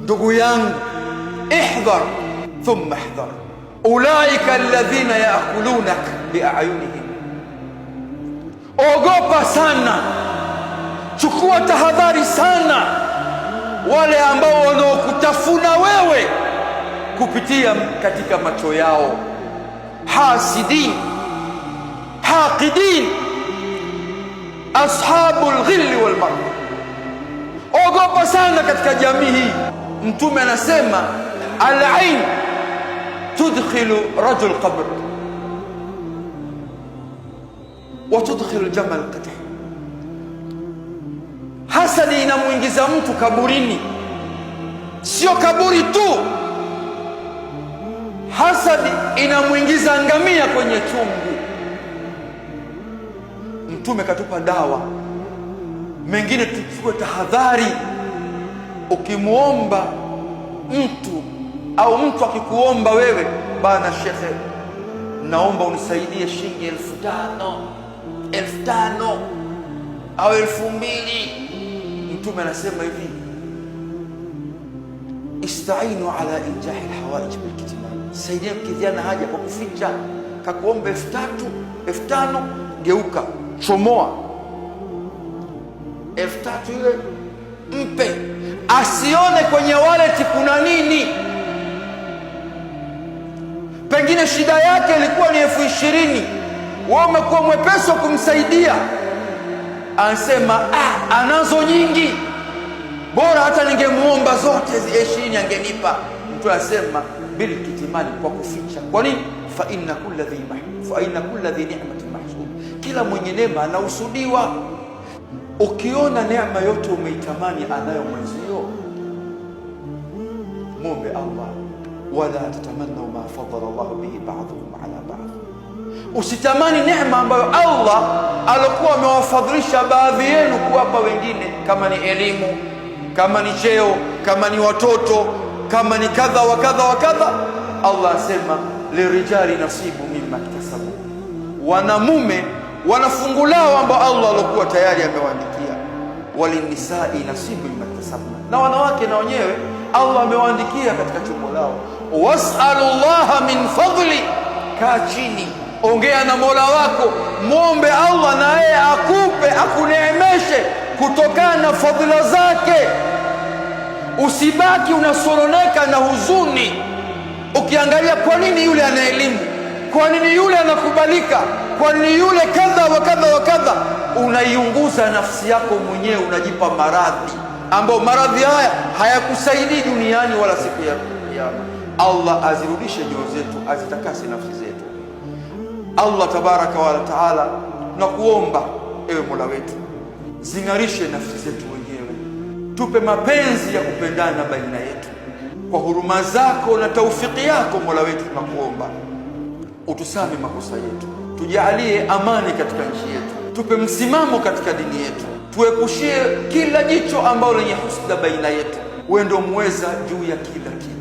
Ndugu yangu, ihdhar thumma ihdhar, ulaika alladhina yaakulunaka biayunihim. Ogopa sana, chukua tahadhari sana wale ambao wanaokutafuna wewe kupitia katika macho yao. Hasidin, haqidin, ashabul ghilli wal marad. Ogopa sana katika jamii hii. Mtume anasema al-ain tudkhilu rajul qabr wa tudkhilu jamal qatih. Hasadi inamuingiza mtu kaburini, sio kaburi tu, hasadi inamuingiza ngamia kwenye chungu. Mtume katupa dawa mengine, tuchukue tahadhari. Ukimuomba mtu au mtu akikuomba wewe, bana shekhe, naomba unisaidie shilingi 5,000 au 2,000, Mtume anasema hivi, istainu ala injahi alhawaij bilkitman, saidia kidhiana haja kwa kuficha. Kakuomba 3,000, 5,000, geuka, chomoa 3,000 ile mpe, asione kwenye wallet kuna nini. Pengine shida yake ilikuwa ni 20,000, wewe umekuwa mwepesi wa kumsaidia. Anasema anazo nyingi, bora hata ningemuomba zote 20 angenipa. Mtu anasema bil kitimani, kwa kuficha. Kwa nini? Fa inna kulli ni'matin mahsud, kila mwenye neema anahusudiwa. Ukiona neema yote umeitamani anayo mwenzio, muombe Allah, wala tatamannu ma fadala Allah bihi ba'dakum ala ba'd. Usitamani neema ambayo Allah alikuwa amewafadhilisha baadhi yenu kuwapa wengine, kama ni elimu, kama ni cheo, kama ni watoto, kama ni kadha wa kadha wa kadha. Allah asema lirijali nasibu mimma iktasabu, wanamume wana fungu lao ambao Allah alikuwa tayari amewaandikia. Walinisai nasibu mimma iktasabu, na wanawake na wenyewe Allah amewaandikia katika chombo lao. Was'alullaha min fadli, kaa chini, ongea na Mola wako, muombe Allah na yeye akupe, akuneemeshe kutokana na fadhila zake. Usibaki unasoroneka na huzuni ukiangalia, kwa nini yule ana elimu, kwa nini yule anakubalika, kwa nini yule kadha wa kadha wa kadha. Unaiunguza nafsi yako mwenyewe, unajipa maradhi ambayo maradhi haya hayakusaidii duniani wala siku ya Kiyama. Allah azirudishe nyoyo zetu, azitakase nafsi zetu. Allah tabaraka wa taala, na kuomba ewe Mola wetu, zingarishe nafsi zetu wenyewe, tupe mapenzi ya kupendana baina yetu. Kwa huruma zako na taufiki yako Mola wetu, tunakuomba utusame makosa yetu, tujalie amani katika nchi yetu, tupe msimamo katika dini yetu, tuepushie kila jicho ambalo lenye husda baina yetu. Wewe ndio muweza juu ya kila kitu.